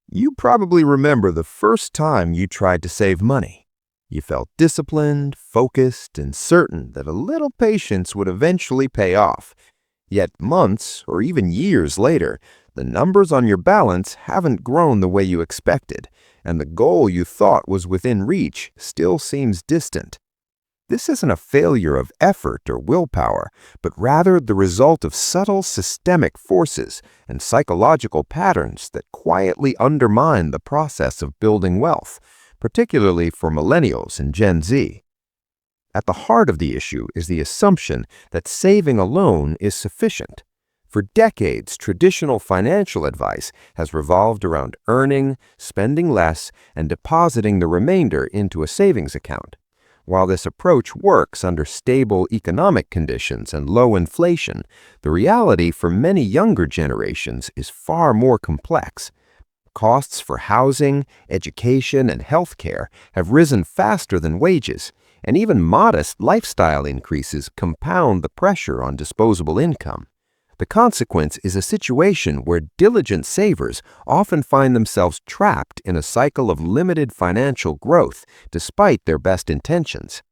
You probably remember the first time you tried to save money. You felt disciplined, focused, and certain that a little patience would eventually pay off. Yet months or even years later, the numbers on your balance haven't grown the way you expected, and the goal you thought was within reach still seems distant. This isn't a failure of effort or willpower, but rather the result of subtle systemic forces and psychological patterns that quietly undermine the process of building wealth, particularly for millennials and Gen Z. At the heart of the issue is the assumption that saving alone is sufficient. For decades, traditional financial advice has revolved around earning, spending less, and depositing the remainder into a savings account. While this approach works under stable economic conditions and low inflation, the reality for many younger generations is far more complex. Costs for housing, education, and healthcare have risen faster than wages, and even modest lifestyle increases compound the pressure on disposable income. The consequence is a situation where diligent savers often find themselves trapped in a cycle of limited financial growth despite their best intentions.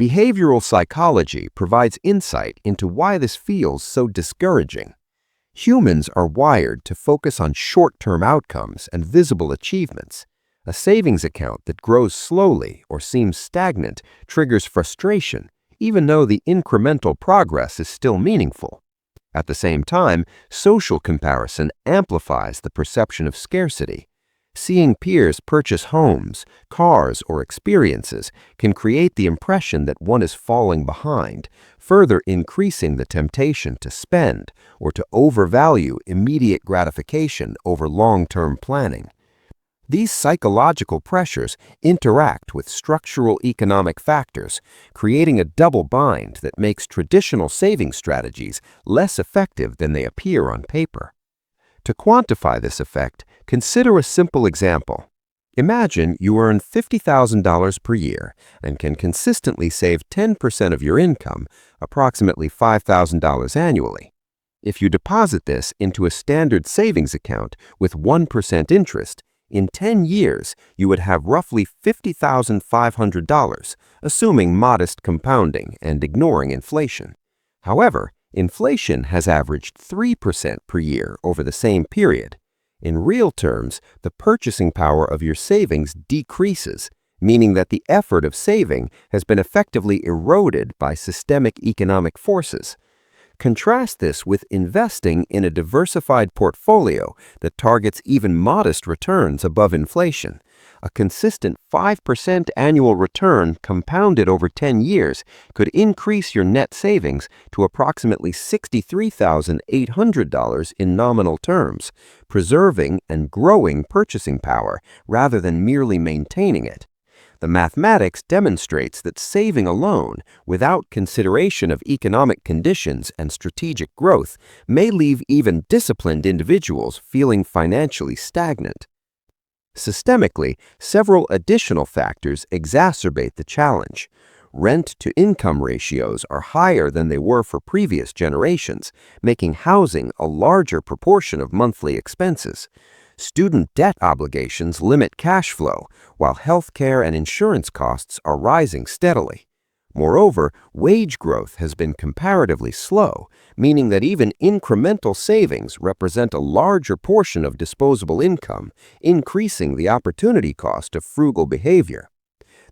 Behavioral psychology provides insight into why this feels so discouraging. Humans are wired to focus on short-term outcomes and visible achievements. A savings account that grows slowly or seems stagnant triggers frustration, even though the incremental progress is still meaningful. At the same time, social comparison amplifies the perception of scarcity. Seeing peers purchase homes, cars, or experiences can create the impression that one is falling behind, further increasing the temptation to spend or to overvalue immediate gratification over long-term planning. These psychological pressures interact with structural economic factors, creating a double bind that makes traditional saving strategies less effective than they appear on paper. To quantify this effect, consider a simple example. Imagine you earn $50,000 per year and can consistently save 10% of your income, approximately $5,000 annually. If you deposit this into a standard savings account with 1% interest, in 10 years, you would have roughly $50,500, assuming modest compounding and ignoring inflation. However, inflation has averaged 3% per year over the same period. In real terms, the purchasing power of your savings decreases, meaning that the effort of saving has been effectively eroded by systemic economic forces. Contrast this with investing in a diversified portfolio that targets even modest returns above inflation. A consistent 5% annual return compounded over 10 years could increase your net savings to approximately $63,800 in nominal terms, preserving and growing purchasing power rather than merely maintaining it. The mathematics demonstrates that saving alone, without consideration of economic conditions and strategic growth, may leave even disciplined individuals feeling financially stagnant. Systemically, several additional factors exacerbate the challenge. Rent-to-income ratios are higher than they were for previous generations, making housing a larger proportion of monthly expenses. Student debt obligations limit cash flow, while healthcare and insurance costs are rising steadily. Moreover, wage growth has been comparatively slow, meaning that even incremental savings represent a larger portion of disposable income, increasing the opportunity cost of frugal behavior.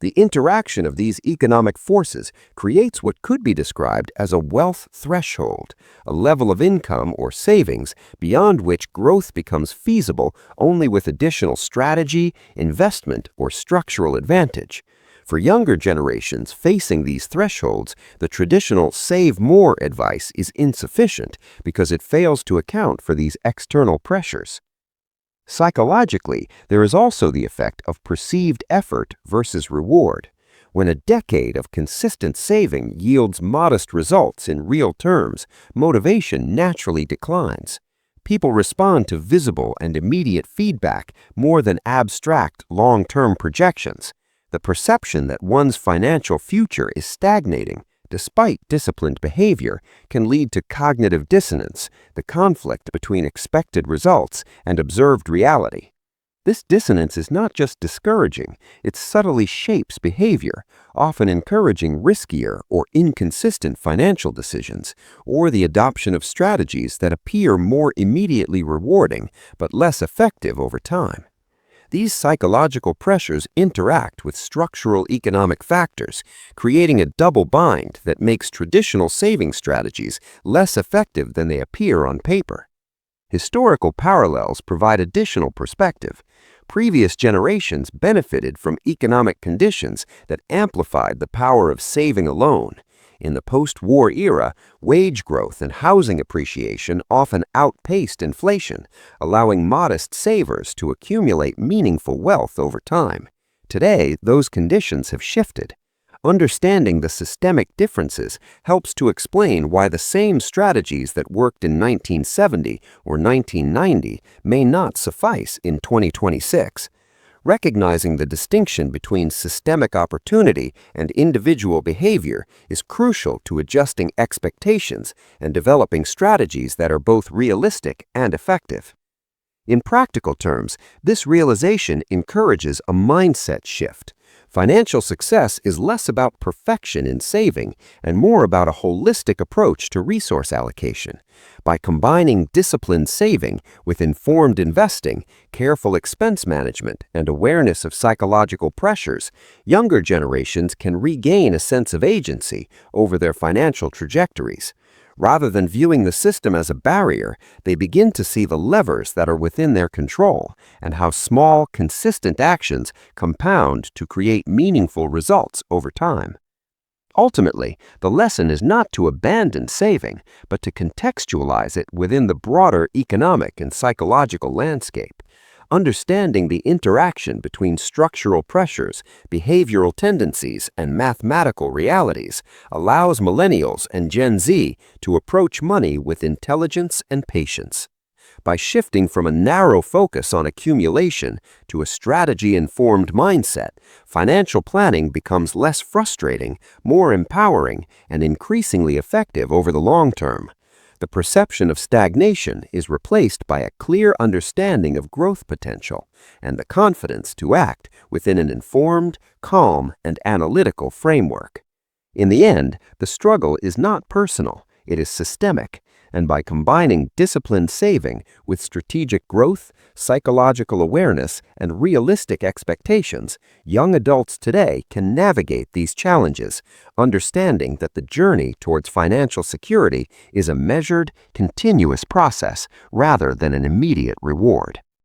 The interaction of these economic forces creates what could be described as a wealth threshold, a level of income or savings beyond which growth becomes feasible only with additional strategy, investment, or structural advantage. For younger generations facing these thresholds, the traditional save more advice is insufficient because it fails to account for these external pressures. Psychologically, there is also the effect of perceived effort versus reward. When a decade of consistent saving yields modest results in real terms, motivation naturally declines. People respond to visible and immediate feedback more than abstract long-term projections. The perception that one's financial future is stagnating, despite disciplined behavior, can lead to cognitive dissonance, the conflict between expected results and observed reality. This dissonance is not just discouraging, it subtly shapes behavior, often encouraging riskier or inconsistent financial decisions, or the adoption of strategies that appear more immediately rewarding but less effective over time. These psychological pressures interact with structural economic factors, creating a double bind that makes traditional saving strategies less effective than they appear on paper. Historical parallels provide additional perspective. Previous generations benefited from economic conditions that amplified the power of saving alone. In the post-war era, wage growth and housing appreciation often outpaced inflation, allowing modest savers to accumulate meaningful wealth over time. Today, those conditions have shifted. Understanding the systemic differences helps to explain why the same strategies that worked in 1970 or 1990 may not suffice in 2026. Recognizing the distinction between systemic opportunity and individual behavior is crucial to adjusting expectations and developing strategies that are both realistic and effective. In practical terms, this realization encourages a mindset shift. Financial success is less about perfection in saving and more about a holistic approach to resource allocation. By combining disciplined saving with informed investing, careful expense management, and awareness of psychological pressures, younger generations can regain a sense of agency over their financial trajectories. Rather than viewing the system as a barrier, they begin to see the levers that are within their control and how small, consistent actions compound to create meaningful results over time. Ultimately, the lesson is not to abandon saving, but to contextualize it within the broader economic and psychological landscape. Understanding the interaction between structural pressures, behavioral tendencies, and mathematical realities allows Millennials and Gen Z to approach money with intelligence and patience. By shifting from a narrow focus on accumulation to a strategy-informed mindset, financial planning becomes less frustrating, more empowering, and increasingly effective over the long term. The perception of stagnation is replaced by a clear understanding of growth potential and the confidence to act within an informed, calm, and analytical framework. In the end, the struggle is not personal, it is systemic, and by combining disciplined saving with strategic growth, psychological awareness, and realistic expectations, young adults today can navigate these challenges, understanding that the journey towards financial security is a measured, continuous process rather than an immediate reward.